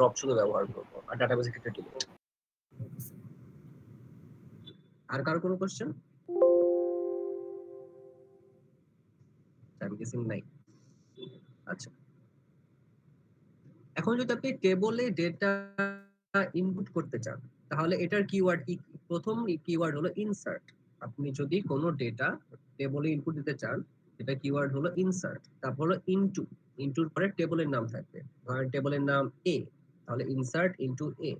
Drop শুধু ব্যবহার করবো, আর ডাটাবেসের ক্ষেত্রে ডিলিট। আর কারো কোনো কোশ্চেন? আমি গেসিং নাই। আচ্ছা, এখন যদি আপনি টেবলে ডেটা ইনপুট করতে চান, তাহলে এটার কিওয়ার্ড কি? প্রথম কিওয়ার্ড হলো ইনসার্ট। আপনি যদি কোনো ডেটা টেবলে ইনপুট দিতে চান, এটা কিওয়ার্ড হলো ইনসার্ট। তারপর হলো ইনটু, ইনটুর পরে টেবলের নাম থাকবে, ধরেন টেবলের নাম এ, তাহলে ইনসার্ট ইনটু এ।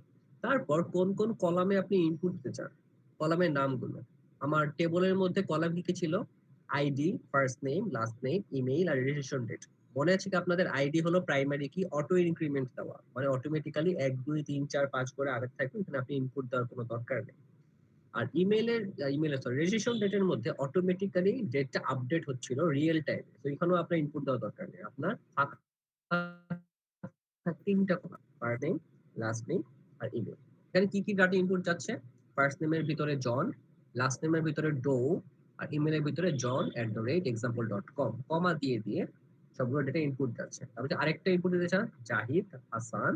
তারপর কোন কোন কলামে আপনি ইনপুট দিতে চান, কলামের নামগুলো। আমার টেবলের মধ্যে কলাম কি কি ছিল? ID, first name, last name, email আর রেজিস্ট্রেশন ডেট। মনে আছে কি আপনাদের? আইডি হলো প্রাইমারি কি, অটো ইনক্রিমেন্ট দেওয়া, মানে অটোমেটিক্যালি 1 2 3 4 5 করে আগে থাকবে, এখানে আপনি ইনপুট দেওয়ার কোনো দরকার নেই। আর রেজিস্ট্রেশন ডেটের মধ্যে অটোমেটিক্যালি ডেটটা আপডেট হচ্ছিল রিয়েল টাইম, তো এখানেও আপনার ইনপুট দেওয়ার দরকার নেই। আপনার তিনটা column, first name, last name আর ইমেল। এখানে কি কি ডাটা ইনপুট যাচ্ছে? ফার্স্ট নেমের ভিতরে জন, লাস্ট নেমের ভিতরে ডো, আর ইমেলের ভিতরে john@example.com কমা দিয়ে দিয়ে সবগুলো ডেটা ইনপুট যাচ্ছে। তারপরে আরেকটা ইনপুট দিতে চান জাহিদ হাসান,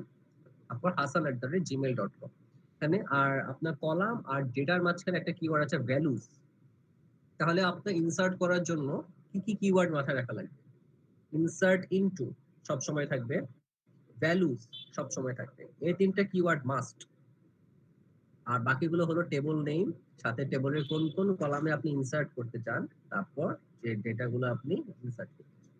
তারপর hasan@gmail.com। এখানে আর আপনার কলাম আর ডেটার মাঝখানে একটা কিওয়ার্ড আছে ভ্যালুস। তাহলে আপনার ইনসার্ট করার জন্য কি কি কিওয়ার্ড মাথায় রাখা লাগবে? ইনসার্ট ইনটু সব সময় থাকবে, ভ্যালুস সব সময় থাকবে, এই তিনটা কিওয়ার্ড মাস্ট। আর বাকিগুলো হলো টেবল নেম, সাথে টেবলের কোন কোন কলামে আপনি ইনসার্ট করতে চান, তারপর যে ডেটাগুলো আপনি ইনসার্ট করতে চান।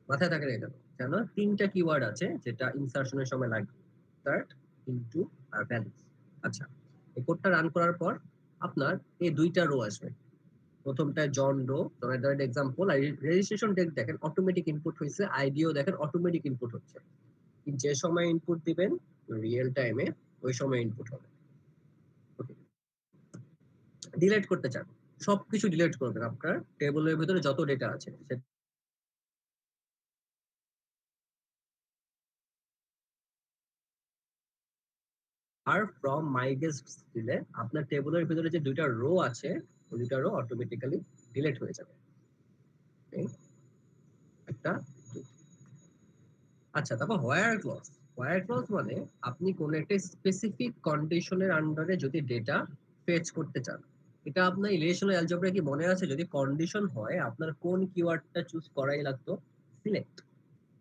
মাথায় থাকে এটা, কেন? তিনটা কিওয়ার্ড আছে যেটা ইনসার্শনের সময় লাগবে, ইনসার্ট, ইনটু আর ভ্যালুস। আচ্ছা, এই কোডটা রান করার পর আপনার এই দুইটা রো আসবে। প্রথমটা জন রো, ধরেন এক্সাম্পল, আর রেজিস্ট্রেশন ডেট দেখেন অটোমেটিক ইনপুট হয়েছে, আইডিও দেখেন অটোমেটিক ইনপুট হচ্ছে। যে সময় ইনপুট দিবেন রিয়েল টাইমে, ওই সময় ইনপুট হবে। ডিলিট করতে চান, সবকিছু ডিলিট করবেন, আপনার টেবিলের ভিতরে যত ডেটা আছে আর ফ্রম মাই গেস্ট দিলে আপনার টেবিলের ভিতরে যে দুইটা রো আছে, ওই দুইটা রো অটোমেটিক্যালি ডিলিট হয়ে যাবে। একটা, আচ্ছা, তারপর হোয়ার ক্লজ। হোয়ার ক্লজ মানে আপনি কোন একটা স্পেসিফিক কন্ডিশনের আন্ডারে যদি ডেটা ফেচ করতে চান, এটা আপনার রিলেশনাল অ্যালজেব্রা কি মনে আছে? যদি কন্ডিশন হয় আপনার কোন কিওয়ার্ডটা চুজ করাই লাগতো? সিলেক্ট।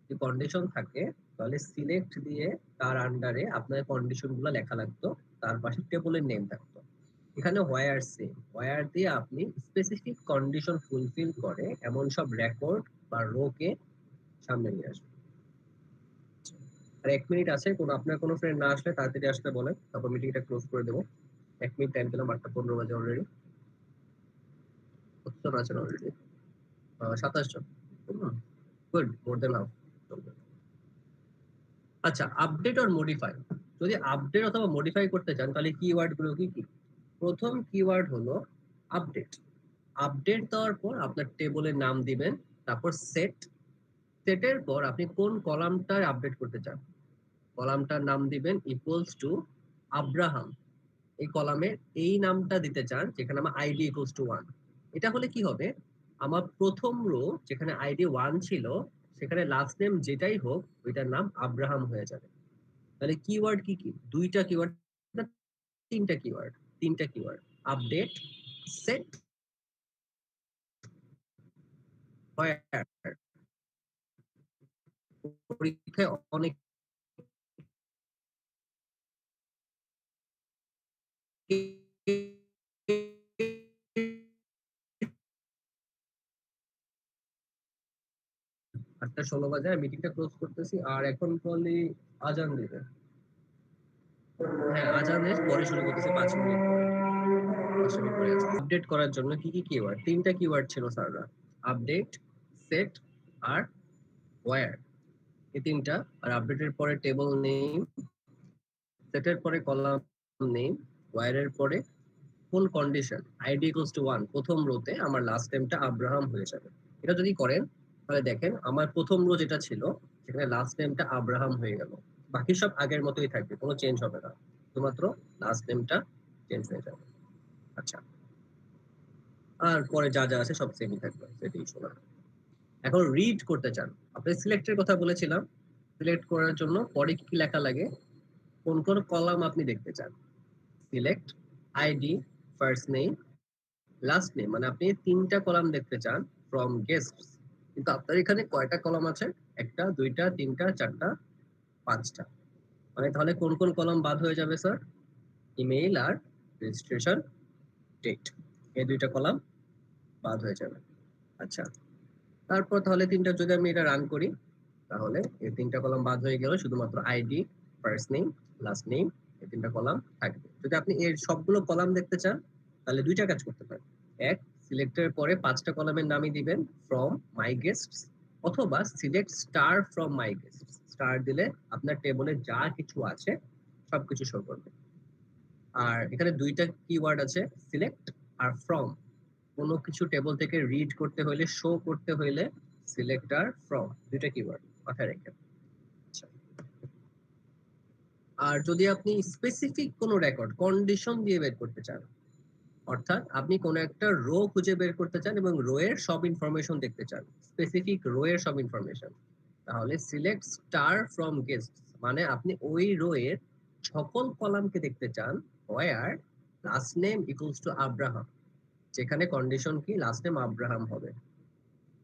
যদি কন্ডিশন থাকে তাহলে সিলেক্ট দিয়ে তার আন্ডারে আপনার কন্ডিশন গুলো লেখা লাগতো, তার পাশে টেবলের নেম থাকতো। এখানে হোয়ার সেম, হোয়ার দিয়ে আপনি স্পেসিফিক কন্ডিশন ফুলফিল করে এমন সব রেকর্ড বা রোকে সামনে নিয়ে আসবে। আর 1 মিনিট আছে, আপনার কোনো ফ্রেন্ড না আসলে তাড়াতাড়ি আসতে বলেন, তারপর মিটিংটা ক্লোজ করে দেবো। 1 মিনিট টাইম দিলাম, 8:15 বাজে অলরেডি। কতজন আছেন অলরেডি? 27 জন। গুড, মোর দেন হাফ। আচ্ছা, আপডেট আর মডিফাই। যদি আপডেট অথবা মডিফাই করতে চান তাহলে কিওয়ার্ড গুলো কি কি? প্রথম কিওয়ার্ড হলো আপডেট। আপডেট দেওয়ার পর আপনার টেবলের নাম দিবেন, তারপর সেট। সেটের পর আপনি কোন কলামটা আপডেট করতে চান, কলামটার নাম দিবেন ইকুয়ালস টু আব্রাহাম। এই কলামের এই নামটা দিতে চান যেখানে আমার আইডি ইকুয়ালস টু 1। এটা হলে কি হবে? আমার প্রথম রো যেখানে আইডি 1 ছিল, সেখানে লাস্ট নেম যেটাই হোক ওইটার নাম আব্রাহাম হয়ে যাবে। তাহলে কিওয়ার্ড কি কি? দুইটা কিওয়ার্ড না, তিনটা কিওয়ার্ড। তিনটা কিওয়ার্ড, আপডেট, সেট, হোয়ার। পরীক্ষায় অনেক আটটা 16 বাজে মিটিংটা ক্লোজ করতেছি, আর এখন বলি আজান দিবে। হ্যাঁ, আজানের পরে শুরু করতেছি, 5 মিনিট পরে। 5 মিনিট পরে আছে। আপডেট করার জন্য কি কি কিওয়ার্ড? তিনটা কিওয়ার্ড ছিল স্যাররা, আপডেট, সেট আর হোয়ার। এই তিনটা। আর আপডেটের পরে টেবল নেম, সেটের পরে কলাম নেম, হোয়ারের পরে ফুল কন্ডিশন আইডি ইকুয়ালস টু 1 প্রথম রোতে আমার লাস্ট নেমটা আব্রাহাম হয়ে যাবে। এটা যদি করেন তাহলে দেখেন আমার প্রথম রো যেটা ছিল সেখানে লাস্ট নেমটা আব্রাহাম হয়ে গেল। বাকি সব আগের মতোই থাকবে, কোনো চেঞ্জ হবে না, শুধুমাত্র লাস্ট নেমটা চেঞ্জ হয়ে যাবে। আচ্ছা, আর পরে যা যা আছে সব সেমই থাকবে, সেটাই শোনা। এখন রিড করতে চান, আপনি সিলেক্টের কথা বলেছিলাম, সিলেক্ট করার জন্য পরে কি লেখা লাগে, কোন কোন কলাম আপনি দেখতে চান। Select ID, first name, last name, মানে আপনি 3টা কলাম দেখতে চান ফ্রম গেস্টস। কিন্তু আপনার এখানে কয়টা কলাম আছে? 1টা 2টা 3টা 4টা 5টা। মানে তাহলে কোন কোন কলাম বাদ হয়ে যাবে স্যার? ইমেইল আর রেজিস্ট্রেশন ডেট, এই 2টা কলাম বাদ হয়ে যাবে। আচ্ছা, তারপর তাহলে 3টা যদি আমি এটা রান করি, তাহলে এই 3টা কলাম বাদ হয়ে গেল, শুধুমাত্র ID, first name, last name, এই 3টা কলাম থাকবে। যদি আপনি এর সবগুলো কলাম দেখতে চান, তাহলে 2টা কাজ করতে পারেন। এক, সিলেক্টের পরে 5টা কলামের নামই দিবেন ফ্রম মাই গেস্টস, অথবা select star from my guests. Star দিলে আপনার টেবলে যা কিছু আছে সবকিছু শো করবে। আর এখানে 2টা কিওয়ার্ড আছে, সিলেক্ট আর ফ্রম। কোনো কিছু টেবল থেকে রিড করতে হলে, শো করতে হলে সিলেক্ট আর ফ্রম 2টা কিওয়ার্ড মাথায় রাখবেন। আচ্ছা, আর যদি আপনি স্পেসিফিক কোনো রেকর্ড কন্ডিশন দিয়ে বের করতে চান, অর্থাৎ আপনি কোনো একটা রো খুঁজে বের করতে চান এবং রো এর সব ইনফরমেশন দেখতে চান, স্পেসিফিক রো এর সব ইনফরমেশন, তাহলে সিলেক্ট স্টার ফ্রম গেস্ট, মানে আপনি ওই রো এর সকল কলামকে দেখতে চান where last name equals to Abraham, যেখানে কন্ডিশন কি লাস্ট নেম আব্রাহাম হবে।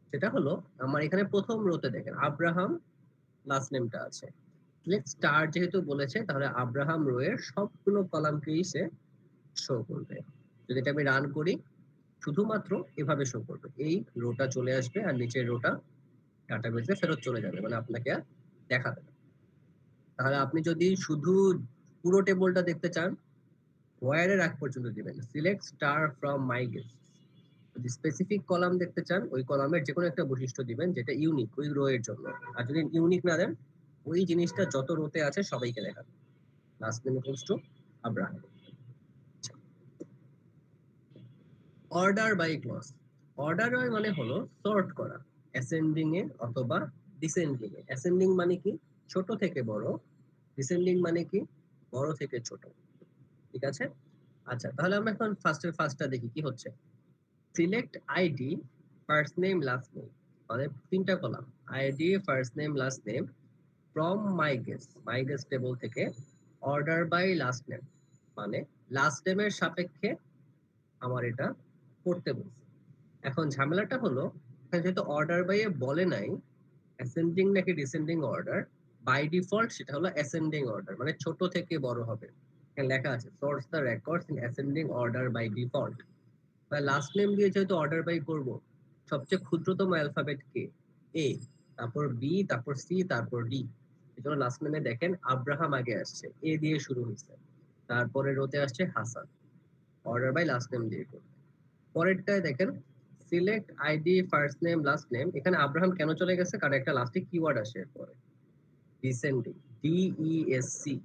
সেটা হলো আমার এখানে প্রথম রোতে দেখেন আব্রাহাম লাস্ট নেমটা আছে। সিলেক্ট স্টার যেহেতু বলেছে, তাহলে আব্রাহাম রো এর সবগুলো কলামকেই সে শো করবে। যদি এটা আমি রান করি, শুধুমাত্র এভাবে শো করবে, এই রোটা চলে আসবে আর নিচের রোটা ডাটাবেসে ফেরত চলে যাবে, মানে আপনাকে আর দেখাবে না। তাহলে আপনি যদি শুধু পুরো টেবলটা দেখতে চান, ওয়্যারের আগ পর্যন্ত দিবেন select star from my guest. যদি স্পেসিফিক কলাম দেখতে চান, ওই কলামের যে কোনো একটা বৈশিষ্ট্য দিবেন যেটা ইউনিক ওই রো এর জন্য। আর যদি ইউনিক না দেন, ওই জিনিসটা যত রোতে আছে সবাইকে দেখাবে। Last name equals to Abraham. Order by clause. Order by মানে হলো সর্ট করা, অ্যাসেন্ডিং এ অথবা ডিসেন্ডিং এ। অ্যাসেন্ডিং মানে কি? ছোট থেকে বড়। ডিসেন্ডিং মানে কি? বড় থেকে ছোট। ঠিক আছে? আচ্ছা, তাহলে আমরা এখন ফার্স্টটা দেখি কি হচ্ছে। Select ID, first name, last name, মানে 3টা column, ID, first name, last name, from my guest table থেকে অর্ডার বাই লাস্ট নেম, মানে লাস্ট নেমের সাপেক্ষে আমার এটা করতে বলছে। এখন ঝামেলাটা হলো, এখানে যেহেতু অর্ডার বাই এ বলে নাই অ্যাসেন্ডিং নাকি ডিসেন্ডিং অর্ডার, বাই ডিফল্ট সেটা হলো অ্যাসেন্ডিং অর্ডার, মানে ছোট থেকে বড় হবে। এখানে লেখা আছে sort the records in ascending order by default. বা লাস্ট নেম দিয়ে যেহেতু অর্ডার বাই করব, সবচেয়ে ক্ষুদ্রতম অ্যালফাবেট কে? এ, তারপর বি, তারপর সি, তারপর ডি। এজন্য লাস্ট নেমে দেখেন আব্রাহাম আগে আসছে, এ দিয়ে শুরু হয়েছে, তারপরে রোতে আসছে Hasan. Order by last name দিয়ে করবে। পরেরটায় দেখেন select ID, first name, last name. এখানে আব্রাহাম কেন চলে গেছে? কারণ একটা লাস্টে কিওয়ার্ড আসে এরপরে, ডিসেন্ডিং, ডিইএসসি,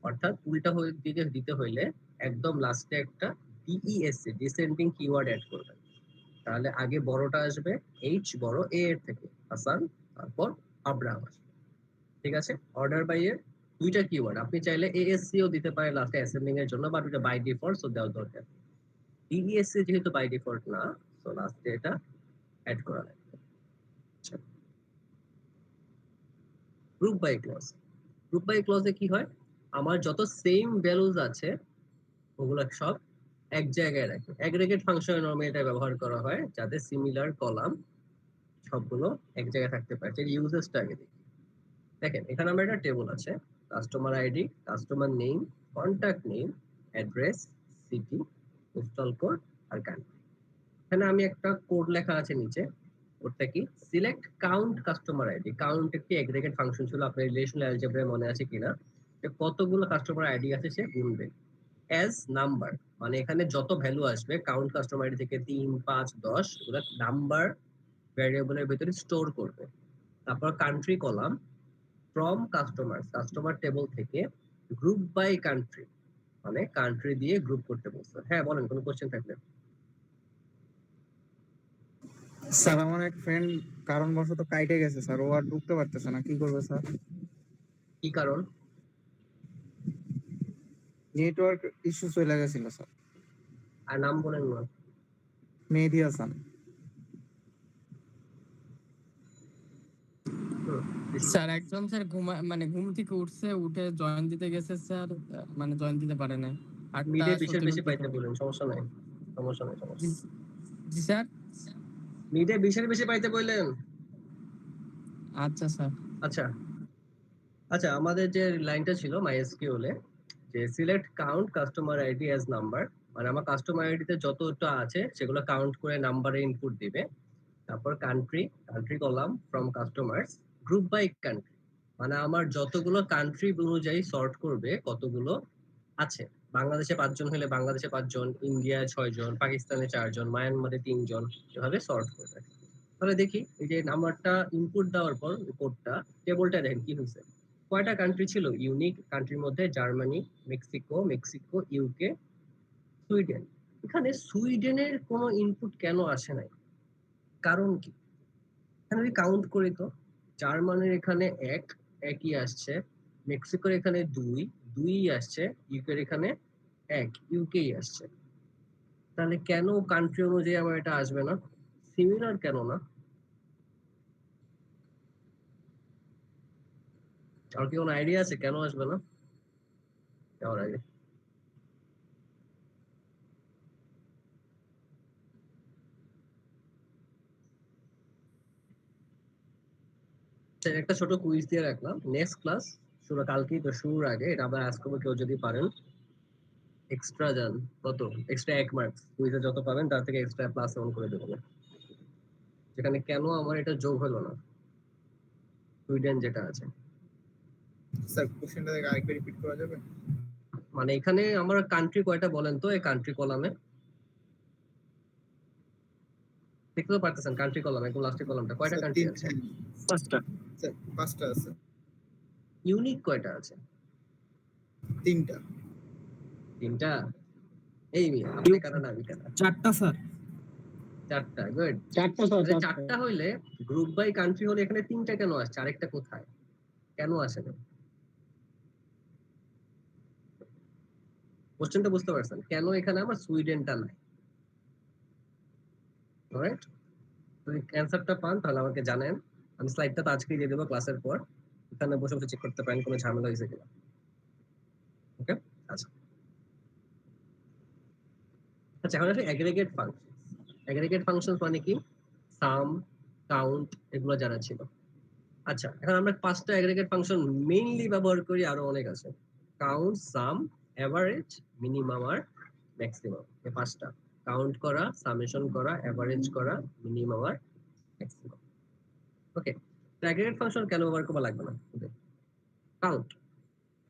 অর্থাৎ উল্টা হয়ে দিকে দিতে হইলে একদম লাস্টে একটা ডিইএসসি, ডিসেন্ডিং কিওয়ার্ড অ্যাড করবেন। তাহলে আগে বড়টা আসবে, এইচ বড় এ এর থেকে, হাসান, তারপর আব্রাহাম আসবে। ঠিক আছে? অর্ডার বাই এর 2টা কিওয়ার্ড, আপনি চাইলে এএসসি ও দিতে পারেন লাস্টে অ্যাসেন্ডিং এর জন্য, বাট এটা বাই ডিফল্ট, সো দেওয়ার দরকার। ডিইএসসি যেহেতু বাই ডিফল্ট না, সো লাস্টে এটা অ্যাড করা লাগবে। আচ্ছা, group by clause. Group by ক্লজে কি হয়, আমার যত সেম ভ্যালুজ আছে ওগুলো সব এক জায়গায় রাখে। অ্যাগ্রিগেট ফাংশনে নরমালি এটা ব্যবহার করা হয় যাতে সিমিলার কলাম সবগুলো এক জায়গায় থাকতে পারে। এর ইউজেসটা আগে দেখি। দেখেন এখানে আমার একটা টেবল আছে, customer ID, customer name, contact name, address, city, postal code আর কান্ট্রি। এখানে আমি একটা কোড লেখা আছে নিচে, ওটা কি? Select count customer ID. Count একটি এগ্রিগেট ফাংশন ছিল, আপনার রিলেশনাল অ্যালজেব্রায় মনে আছে কিনা, যে কতগুলো কাস্টমার আইডি আছে সে গুনবে। অ্যাজ নাম্বার, মানে এখানে যত ভ্যালু আসবে কাউন্ট কাস্টমার আইডি থেকে 3, 5, 10, এগুলো নাম্বার ভ্যারিয়েবলের ভিতরে স্টোর করবে। তারপর country column, from customer, customer table থেকে গ্রুপ বাই কান্ট্রি, মানে কান্ট্রি দিয়ে গ্রুপ করতে বলছে। হ্যাঁ বলেন, কোনো কোশ্চেন থাকলে। স্যার আমার এক ফ্রেন্ড কারণবশত কাইটে গেছে স্যার, ও আর ঢুকতে পারতেছে না, কি করবে স্যার? কি কারণ? নেটওয়ার্ক ইস্যু চলে গেছিল স্যার। আর নাম বলেন না। মেহেদী হাসান। হুম, স্যার একজন স্যার মানে ঘুম থেকে উঠছে, উঠে জয়েন দিতে গেছে স্যার, মানে জয়েন দিতে পারে না। মিডে 20-এর বেশি পাইতে বলেন, সমস্যা নাই, সমস্যা নাই, সমস্যা। জি স্যার। মিডে 20-এর বেশি পাইতে বললেন। আচ্ছা স্যার। আচ্ছা আচ্ছা, আমাদের যে লাইনটা ছিল MySQL এ, যে select count customer ID as number, মানে আমার কাস্টমার আইডিতে যতটা আছে সেগুলো কাউন্ট করে নাম্বারে ইনপুট দিবে। তারপর country, country column from customers, group by country, মানে আমার যতগুলো কান্ট্রি অনুযায়ী সর্ট করবে কতগুলো আছে। বাংলাদেশে 5 জন হলে বাংলাদেশে 5 জন, ইন্ডিয়ায় 6 জন, পাকিস্তানে 4 জন, মায়ানমারে 3 জন, এভাবে সর্ট করবে। তাহলে দেখি এই যে নাম্বারটা ইনপুট দেওয়ার পর কোডটা, টেবলটা দেখেন কি হয়েছে। কয়টা কান্ট্রি ছিল ইউনিক কান্ট্রির মধ্যে? Germany, Mexico, UK, Sweden. এখানে সুইডেনের কোনো ইনপুট কেন আসে নাই? কারণ কি? এখানে আমি কাউন্ট করি তো, জার্মানির এখানে 1, একই আসছে, মেক্সিকোর এখানে 2, 2ই আসছে, ইউকের এখানে 1, ইউকেই আসছে। তাহলে কেন কান্ট্রি অনুযায়ী আমার এটা আসবে না? সিমিলার কেন না? আর কি কোনো আইডিয়া আছে কেন আসবে না? যাওয়ার আগে একটা ছোট কুইজ দিয়ে রাখলাম, নেক্সট ক্লাস শুরু কালকেই তো, শুরুর আগে এটা আবার আজ করবো, কেউ যদি পারেন এক্সট্রা যান, কত এক্সট্রা 1 মার্কস কুইজে যত পাবেন তার থেকে এক্সট্রা প্লাস অন করে দেবো। যেখানে কেন আমার এটা যোগ হলো না, সুইডেন যেটা আছে। স্যার কোশ্চেনটা আরেকবার রিপিট করা যাবে? মানে এখানে আমার কান্ট্রি কয়টা বলেন তো, এই কান্ট্রি কলামে দেখতে তো পারতেছেন, কান্ট্রি কলাম একদম লাস্টের কলামটা কয়টা কান্ট্রি আছে? 5টা স্যার, 5টা আছে। ইউনিক কয়টা আছে? 3টা। 3টা? এই মিয়া আপনি কারা না আমি কারা? 4টা স্যার। 4টা, গুড। 4টা স্যার, 4টা হইলে গ্রুপ বাই কান্ট্রি হলে এখানে 3টা কেন আসছে, আরেকটা কোথায় কেন আসে না? কোশ্চেনটা বুঝতে পারছেন কেন এখানে আমার সুইডেনটা নাই? অলরাইট, যদি অ্যানসারটা পান তাহলে আমাকে জানেন, আমি স্লাইডটা তো আজকেই দিয়ে দেবো ক্লাসের পর, এখানে বসে বসে চেক করতে পারেন কোনো ঝামেলা হয়েছে কিনা। ওকে, আচ্ছা আচ্ছা, এখন আসলে অ্যাগ্রিগেট ফাংশন। অ্যাগ্রিগেট ফাংশন মানে কি? সাম, কাউন্ট, এগুলো জানা ছিল। আচ্ছা, এখন আমরা 5টা অ্যাগ্রিগেট ফাংশন মেইনলি ব্যবহার করি, আরো অনেক আছে। কাউন্ট, সাম, এভারেজ, মিনিমাম আর ম্যাক্সিমাম, এই 5টা। কাউন্ট করা, সামেশন করা, এভারেজ করা, মিনিমাম আর ম্যাক্সিমাম। ওকে, অ্যাগ্রিগেট ফাংশন কেন ব্যবহার করা লাগবে না? কাউন্ট,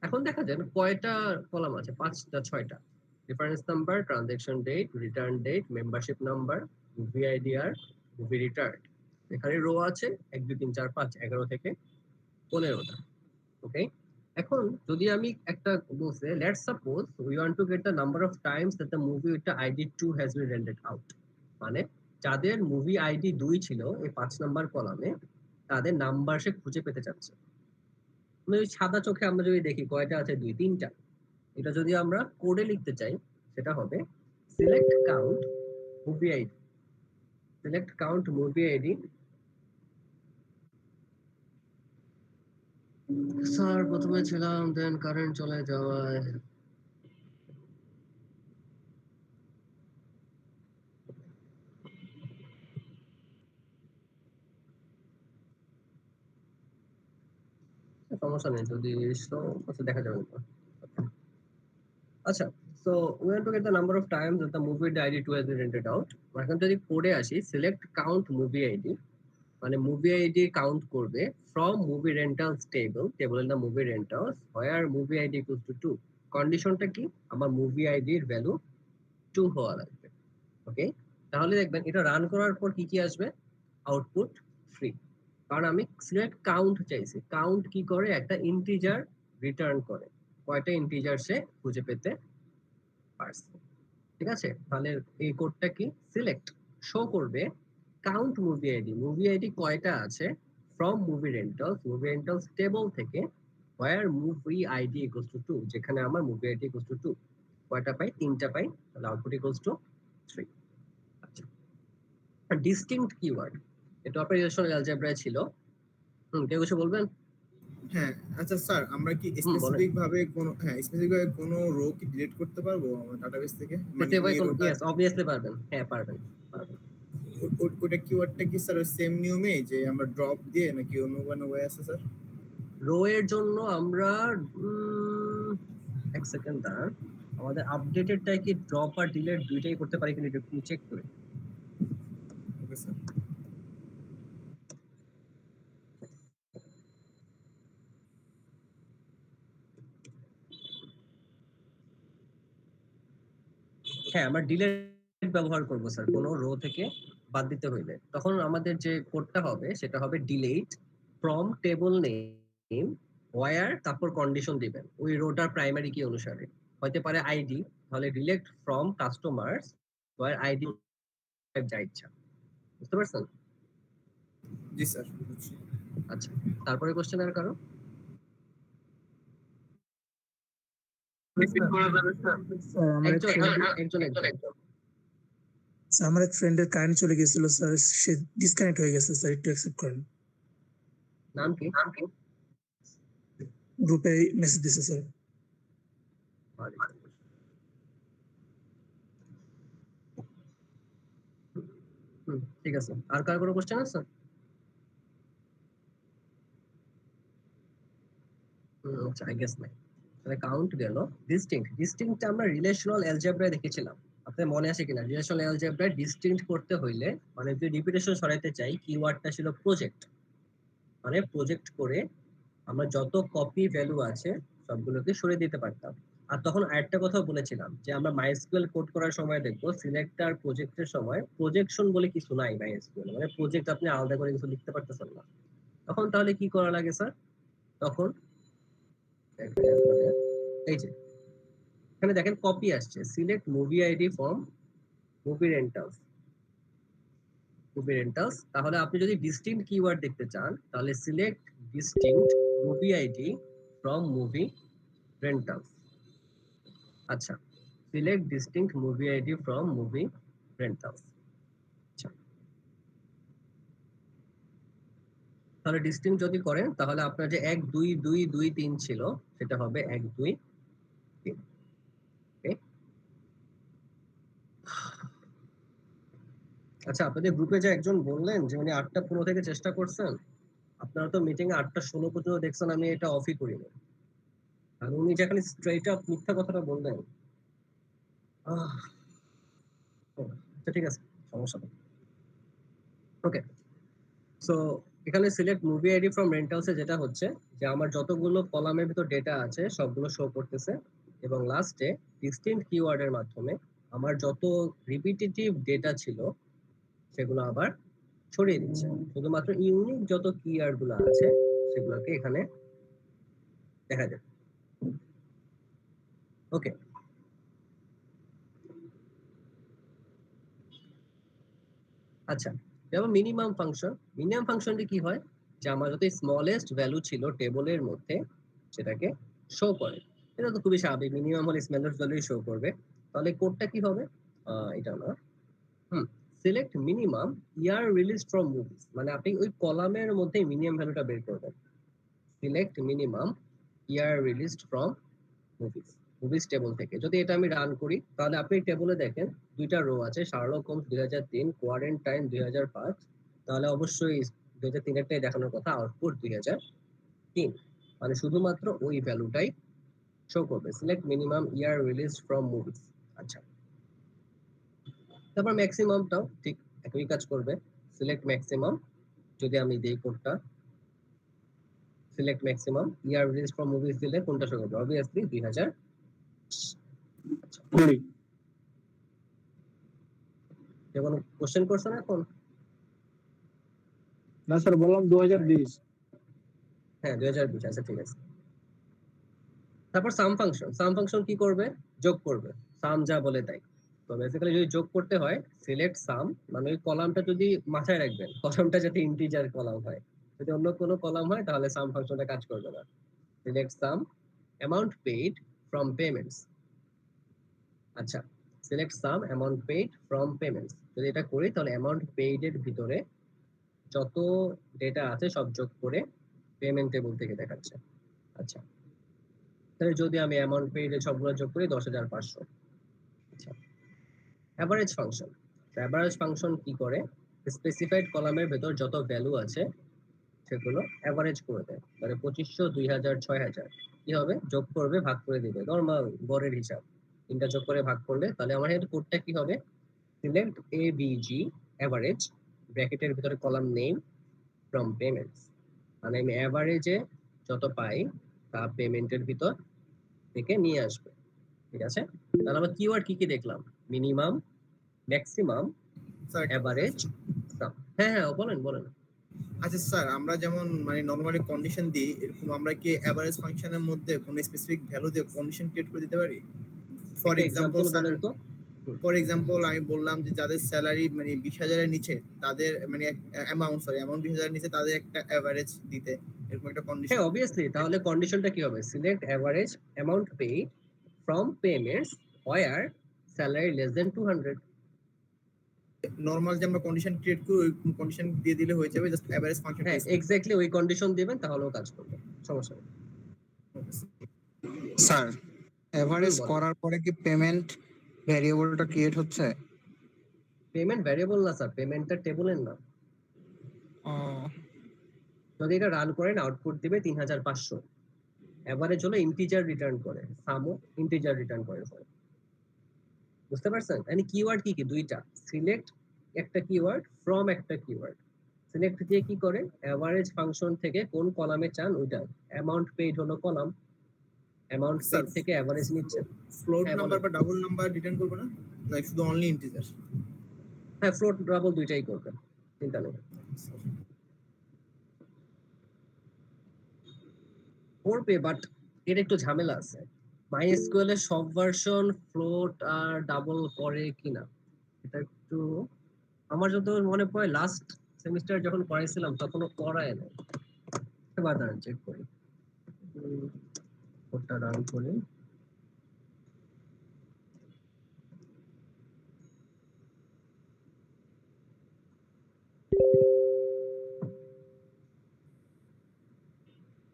এখন দেখা যায় কয়টা কলাম আছে? 5টা 6টা। Reference number, transaction date, return date, membership number, movie ID আর মুভি রিটার্ন। এখানে রো আছে 1 2 3 4 5 11 থেকে 15টা। ওকে, এখন যদি আমি একটা বলছে, let's suppose we want to get the number of Times that the movie with the ID 2 has been rendered out, মানে যাদের মুভি আইডি 2 ছিল এই 5 নাম্বার কলামে, তাদের নাম্বার সে খুঁজে পেতে চাচ্ছে। মানে ওই সাদা চোখে আমরা যদি দেখি কয়টা আছে, 2 3টা। এটা যদি আমরা কোডে লিখতে চাই সেটা হবে select count movie ID, select count movie ID. Sir প্রথমে ছিলাম, দেন কারেন্ট চলে যাওয়ায় সমস্যা নেই, যদি দেখা যাবে না। আচ্ছা, so we want to get the number of times that the movie ID 2 has been rented out. এখন যদি কোডে আসি, সিলেক্ট কাউন্ট মুভি আইডি, মানে মুভি আইডি কাউন্ট করবে ফ্রম মুভি রেন্টালস টেবল, টেবলের নাম movie rentals, where movie ID equals to 2। কন্ডিশনটা কি? আমার মুভি আইডির ভ্যালু 2 হওয়া লাগবে। ওকে, তাহলে দেখবেন এটা রান করার পর কি কি আসবে? আউটপুট ফ্রি, কারণ আমি সিলেক্ট কাউন্ট চাইছি। কাউন্ট কি করে? একটা ইন্টিজার রিটার্ন করে, কয়টা ইন্টিজার সে খুঁজে পেতে পারছে। ঠিক আছে, তাহলে এই কোডটা কি? সিলেক্ট শো করবে count movie ID, movie ID কয়টা আছে ফ্রম মুভি রেন্টালস টেবল থেকে, হোয়ার মুভি আইডি ইকুয়ালস টু 2, যেখানে আমার মুভি আইডি ইকুয়ালস টু 2। কয়টা পাই? 3টা পাই, তাহলে আউটপুট ইকুয়ালস টু 3। আচ্ছা, ডিস্টিংক্ট কিওয়ার্ড, এটা অপারেশনাল অ্যালজেব্রায় ছিল। কেউ কিছু বলবেন? হ্যাঁ আচ্ছা স্যার, আমরা কি বলেন। স্পেসিফিক ভাবে কোনো রো কি ডিলিট করতে পারবো আমার ডাটাবেস থেকে? মানে স্পেসিফাই এই কোন, রোটা, ইয়েস অবভিয়াসলি পারবেন, হ্যাঁ পারবেন পারবেন। ওটা কিওয়ার্ডটা কি স্যার সেম নিয়মে যে আমরা ড্রপ দিয়ে, নাকি অন্য কোনো ওয়ে আছে স্যার? রো এর জন্য আমরা এক সেকেন্ড দাঁড়ান, আমাদের আপডেটেডটাই কি ড্রপ আর ডিলিট দুইটাই করতে পারি কিনা একটু চেক করে। Okay sir. হ্যাঁ, আমরা ডিলিট ব্যবহার করব স্যার কোনো রো থেকে বাদ দিতে হইলে। তখন আমাদের যে কোডটা হবে সেটা হবে delete from table name where, তারপর কন্ডিশন দিবেন ওই রোটার প্রাইমারি কি অনুসারে। হতে পারে আইডি, তাহলে delete from customers where ID, যা ইচ্ছা। বুঝতে পারছেন? জি স্যার বুঝছি। আচ্ছা, তারপরে কোশ্চেন আর কারো? রিপিট করা যাবে স্যার? স্যার আমার এক একজন ফ্রেন্ড একজন একজন। স্যার আমার এক ফ্রেন্ডের কারেন্ট চলে গেছিল স্যার, সে ডিসকানেক্ট হয়ে গেছে স্যার, একটু অ্যাকসেপ্ট করেন। নাম কি? গ্রুপে মেসেজ দিছে স্যার। ঠিক আছে, আর কার কোনো কোশ্চেন আছে? আচ্ছা, আই গেস নাই। তাহলে কাউন্ট গেল। ডিস্টিংক্ট আমরা রিলেশনাল অ্যালজেব্রায় দেখেছিলাম। আপনার মনে আছে কিনা? রিলেশনাল অ্যালজেব্রায় ডিস্টিংক্ট করতে হইলে, মানে যদি রিপিটেশন সরাইতে চাই, কিওয়ার্ডটা ছিল প্রজেক্ট। মানে প্রজেক্ট করে আমরা যত কপি ভ্যালু আছে সবগুলোকে সরিয়ে দিতে পারতাম। আর তখন আরেকটা কথা বলেছিলাম যে আমরা মাইস্কুয়েল কোড করার সময় দেখবো সিলেক্টর প্রজেক্টের সময় প্রজেকশন বলে কিছু নাই মাইস্কুয়েল, মানে প্রজেক্ট আপনি আলাদা করে কিছু লিখতে পারতেছেন না। তখন তাহলে কি করা লাগে স্যার? তখন এই যে এখানে দেখেন কপি আসছে, select movie ID from movie rentals. তাহলে আপনি যদি ডিস্টিংক্ট কিওয়ার্ড দেখতে চান তাহলে select distinct movie ID from movie rentals. আচ্ছা, select distinct movie ID from movie rentals. আচ্ছা, তাহলে ডিস্টিংক্ট যদি করেন তাহলে আপনার যে 1 2 2 2 3 ছিল সেটা হবে 1 2 3। ওকে, আচ্ছা, আপনাদের গ্রুপে যে একজন বললেন যে উনি 8:15 থেকে চেষ্টা করছেন, আপনারা তো মিটিং এ 8:16 পর্যন্ত দেখছেন, আমি এটা অফই করিনি। আর উনি যেখানে স্ট্রেট আপ মিথ্যা কথাটা বললেন, আহ, আচ্ছা ঠিক আছে, সমস্যা নেই। ওকে, সো এখানে সিলেক্ট মুভি আইডি ফ্রম রেন্টালসে যেটা হচ্ছে যে আমার যতগুলো কলামের ভিতর ডেটা আছে সবগুলো শো করতেছে, এবং লাস্টে ডিস্টিংক্ট কিওয়ার্ডের মাধ্যমে আমার যত রিপিটিটিভ ডেটা ছিল সেগুলো আবার ছড়িয়ে দিচ্ছে। শুধুমাত্র ইউনিক যত কিওয়ার্ড গুলো আছে সেগুলোকে এখানে দেখা যাবে। ওকে, আচ্ছা, যেমন মিনিমাম ফাংশনটি কি হয় যে আমার যত স্মলেস্ট ভ্যালু ছিল টেবলের মধ্যে সেটাকে শো করে। এটা তো খুবই স্বাভাবিক, মিনিমাম হলে স্মলেস্ট ভ্যালুই শো করবে। তাহলে কোডটা কি হবে? এটা না, select minimum year release from movies, মানে আপনি ওই কলামের মধ্যে মিনিমাম ভ্যালুটা বের করবেন। Select minimum year released from movies table থেকে। যদি এটা আমি রান করি তাহলে আপনি টেবলে দেখেন দুইটা রো আছে, শার্লক হোমস 2003, কোয়ারেন্টাইন 2005। তাহলে অবশ্যই 2003 এরটাই দেখানোর কথা, আউটপুট 2003, মানে শুধুমাত্র ওই ভ্যালুটাই শো করবে। Select minimum year release from movies. আচ্ছা, তারপর ম্যাক্সিমামটাও ঠিক একই কাজ করবে। সিলেক্ট ম্যাক্সিমাম, যদি আমি দেই কোডটা, select maximum year release from movies দিলে কোনটা শো করবে? অবভিয়াসলি 2000। কোনো কোশ্চেন করছেন এখন? না স্যার, বললাম 2020। হ্যাঁ 2020, আচ্ছা ঠিক আছে। তারপর সাম ফাংশন কি করবে? যোগ করবে, সাম যা বলে তাই। তো বেসিক্যালি যদি যোগ করতে হয় সিলেক্ট সাম, মানে ওই কলামটা যদি মাথায় রাখবেন, কলামটা যাতে ইন্টিজার কলাম হয়। যদি অন্য কোনো কলাম হয় তাহলে সাম ফাংশনটা কাজ করবে না। Select sum amount paid from payments. আচ্ছা, select sum amount paid from payments, যদি এটা করি তাহলে অ্যামাউন্ট পেইড এর ভিতরে যত ডেটা আছে সব যোগ করে পেমেন্ট টেবিল থেকে দেখাচ্ছে। আচ্ছা, তাহলে যদি আমি অ্যামাউন্ট পেইড সবগুলো যোগ করি 10,500। আচ্ছা, অ্যাভারেজ ফাংশন। অ্যাভারেজ ফাংশন কি করে, স্পেসিফাইড কলামের ভেতর যত ভ্যালু আছে সেগুলো অ্যাভারেজ করে দেয়। মানে 2500, 2000, 6000 কি হবে, যোগ করবে, ভাগ করে দিবে, নরমাল গড়ের হিসাব। তিনটা যোগ করে ভাগ করলে তাহলে আমার এর কোডটা কি হবে, সিলেক্ট এবিজি অ্যাভারেজ ব্র্যাকেটের ভিতরে কলাম নেম ফ্রম পেমেন্টস, মানে আমি অ্যাভারেজে যত পাই তা পেমেন্টের ভিতর থেকে নিয়ে আসবে। ঠিক আছে, তাহলে আমরা কিওয়ার্ড কি কি দেখলাম, মিনিমাম, ম্যাক্সিমাম, স্যার একটা কথা অ্যাভারেজ, আছে। সাম। হ্যাঁ হ্যাঁ বলেন বলেন। আচ্ছা স্যার, আমরা যেমন মানে নরমালি কন্ডিশন দিই, এরকম আমরা কি এভারেজ ফাংশনের মধ্যে কোনো স্পেসিফিক ভ্যালু দিয়ে কন্ডিশন ক্রিয়েট করে দিতে পারি? ফর একটা এক্সাম্পল এক্সাম্পল বলেন তো। আমি বললাম যে যাদের স্যালারি মানে 20,000-এর নিচে, তাদের মানে অ্যামাউন্ট 20,000-এর নিচে তাদের একটা এভারেজ দিতে, এরকম একটা কন্ডিশন। হ্যাঁ অবভিয়াসলি, তাহলে কন্ডিশনটা কি হবে, select average amount paid from payments where salary less than 200। Normal যে আমরা কন্ডিশন ক্রিয়েট করি ওই কন্ডিশন দিয়ে দিলে হয়ে যাবে, জাস্ট এভারেজ ফাংশনটা হ্যাঁ ইউজ করতে এক্স্যাক্টলি ওই কন্ডিশন দিবেন তাহলেও কাজ করবে, সমস্যা নেই। হবে। স্যার এভারেজ বলেন। করার পরে কি পেমেন্ট ভ্যারিয়েবলটা ক্রিয়েট হচ্ছে? পেমেন্ট ভ্যারিয়েবল না স্যার, পেমেন্টটা টেবলের না। ও যদি এটা রান করেন আউটপুট দিবে 3500। এভারেজ হলো ইন্টিজার রিটার্ন করে, সামও ইন্টিজার রিটার্ন করে স্যার। বুঝতে পারছেন, মানে কিওয়ার্ড কি কি, দুইটা, সিলেক্ট একটা কিওয়ার্ড, ফ্রম একটা কিওয়ার্ড। সিলেক্ট দিয়ে কি করে, এভারেজ ফাংশন থেকে কোন কলামে চান ওইটা, অ্যামাউন্ট পেইড হলো কলাম, অ্যামাউন্ট স্যার পেইড থেকে এভারেজ নিচ্ছে। ফ্লোট হ্যাঁ নাম্বার বলেন। বা ডাবল নাম্বার রিটার্ন করবে না, নাকি শুধু অনলি ইন্টিজার? হ্যাঁ ফ্লোট ডাবল দুইটাই করবে, চিন্তা নেই। করবে বাট এর একটু ঝামেলা আছে, মাই এসকিউএল এর সব ভার্সন ফ্লোট আর ডাবল করে কিনা এটা একটু, আমার যত মনে পড়ে লাস্ট সেমিস্টার যখন পড়াইছিলাম তখনও করায় না। এবার দাঁড়ান চেক করি, কোডটা রান করি।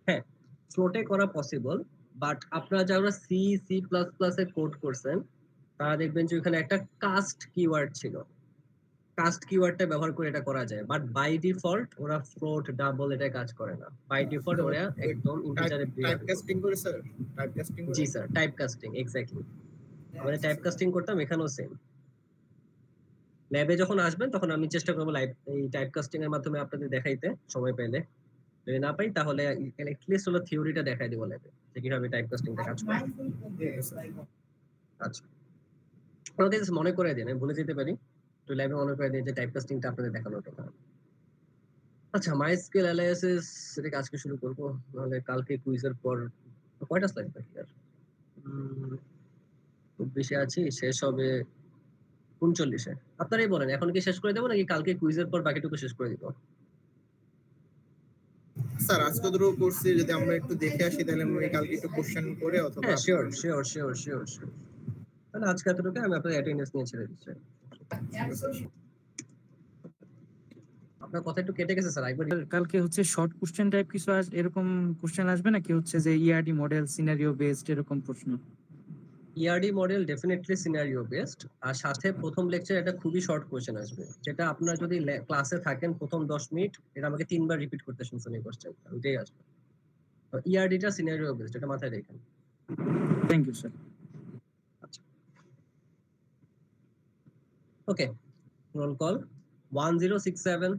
হ্যাঁ ফ্লোটে করা পসিবল, বাট আপনারা যারা সি সি প্লাস প্লাস এ কোড করছেন তারা দেখবেন যে ওখানে একটা কাস্ট কিওয়ার্ড ছিল, কাস্ট কিওয়ার্ডটা ব্যবহার করে এটা করা যায়, বাট বাই ডিফল্ট ওরা ফ্লোট ডাবল এটা কাজ করে না, বাই ডিফল্ট ওরা একদম ইন্টিজারে টাইপ কাস্টিং করে স্যার, টাইপ কাস্টিং করে। জি স্যার, টাইপ কাস্টিং এক্স্যাক্টলি। আমাদের টাইপ কাস্টিং করতাম, এখানেও সেম। ল্যাবে যখন আসবেন তখন আমি চেষ্টা করবো লাইভ এই টাইপ কাস্টিং এর মাধ্যমে আপনাদের দেখাইতে, সময় পেলে। যদি না পাই তাহলে অ্যাটলিস্ট হলো থিওরিটা দেখাই দিব ল্যাবে যে কিভাবে টাইপ কাস্টিংটা কাজ করে। আচ্ছা আমাকে just মনে করে দিন, আমি ভুলে যেতে পারি, তো ল্যাবে মনে করে দিন যে টাইপ কাস্টিংটা আপনাদের দেখানোর কথা। আচ্ছা মাইস্কেল এলএসএস এটা আজকে শুরু করব, নাহলে কালকে কুইজের পর কয়টা স্লাইড বাকি আর, খুব বেশি আছি, শেষ হবে 39-এ। আপনারাই বলেন এখন কি শেষ করে দেবো নাকি কালকে কুইজের পর বাকিটুকু শেষ করে দিব? স্যার আজকে ধরো করছি, যদি আমরা একটু দেখে আসি তাহলে আমি কালকে একটু কোশ্চেন করে অথবা হ্যাঁ sure sure sure sure sure. তাহলে আজকে এতটুকু, আমি আপনাদের অ্যাটেন্ডেন্স নিয়ে ছেড়ে দিচ্ছি। আপনার কথা একটু কেটে গেছে স্যার, একবার কালকে হচ্ছে শর্ট কোশ্চেন টাইপ কিছু এরকম কোশ্চেন আসবে নাকি হচ্ছে যে ইআরডি মডেল সিনারিও বেসড এরকম প্রশ্ন? ERD model definitely scenario based, আর সাথে প্রথম লেকচার এটা খুবই শর্ট কোশ্চেন আসবে, যেটা আপনারা যদি ক্লাসে থাকেন প্রথম 10 মিনিট এটা আমাকে 3বার রিপিট করতে শুনছেন এই কোশ্চেন, ওইটাই আসবে। ইআরডিটা সিনারিও বেসড, এটা মাথায় রাখেন। Thank you sir. Okay, roll call 1067